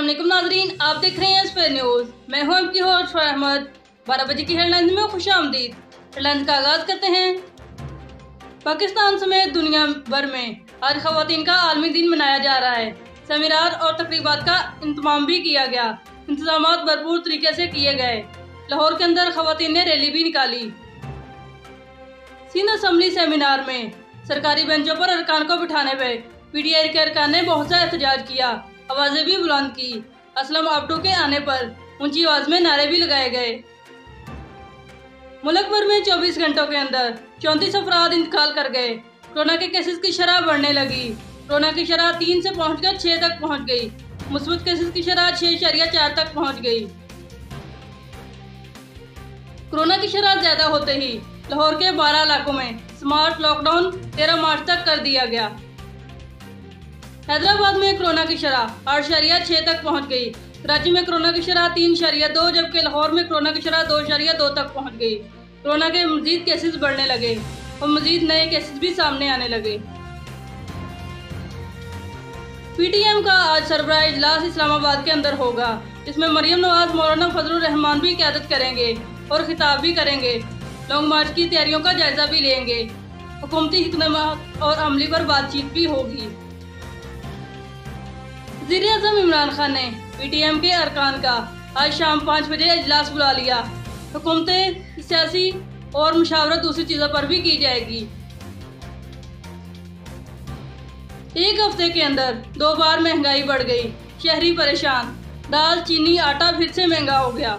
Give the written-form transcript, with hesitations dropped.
अस्सलाम वालेकुम नाजरीन, आप देख रहे हैं स्पेयर न्यूज़। मैं हूं आपकी होस्ट अहमद। 12 बजे की हेडलाइंस में खुश आमदीद। हेडलाइंस का आगाज करते हैं। पाकिस्तान समेत दुनिया भर में आज खवातीन का आलमी दिन मनाया जा रहा है। सेमिनार और तकरीबात का इंतजाम भी किया गया। इंतजाम भरपूर तरीके से किए गए। लाहौर के अंदर खवातीन ने रैली भी निकाली। सिंध असम्बली सेमिनार में सरकारी बेंचों पर अरकान को बिठाने पे पीटीआई के अरकान ने बहुत सा एहतजाज किया, आवाजें भी बुलंद की। असलम आबटू के आने पर ऊंची आवाज में नारे भी लगाए गए। मुल्क भर में 24 घंटों के अंदर 34 अफराद इंतकाल कर गए। कोरोना के केसेस की शरह बढ़ने लगी। कोरोना की शरह 3 से पहुंचकर 6 तक पहुंच गई। मुस्बत केसेस की शरह 6.4 तक पहुंच गई। कोरोना की शरह ज्यादा होते ही लाहौर के 12 इलाकों में स्मार्ट लॉकडाउन 13 मार्च तक कर दिया गया। हैदराबाद में कोरोना की शरह 8.6 तक पहुंच गई। कराची में कोरोना की शरह 3.2, जबकि लाहौर में कोरोना की शरह 2.2 तक पहुंच गई। कोरोना के मजीद केसेस बढ़ने लगे और मजीद नए केसेस भी सामने आने लगे। पीटीएम का आज सरबराह इजलास इस्लामाबाद के अंदर होगा। इसमें मरियम नवाज, मौलाना फजलुर रहमान भी क़यादत करेंगे और खिताब भी करेंगे। लॉन्ग मार्च की तैयारियों का जायजा भी लेंगे। हुकूमती हिकमत और अमली पर बातचीत भी होगी। वज़ीर-ए-आज़म इमरान खान ने पीटीएम के अरकान का आज शाम 5 बजे इजलास बुला लिया। हुकूमतें सियासी और मुशावरत दूसरी चीजों पर भी की जाएगी। एक हफ्ते के अंदर 2 बार महंगाई बढ़ गई। शहरी परेशान। दाल, चीनी, आटा फिर से महंगा हो गया।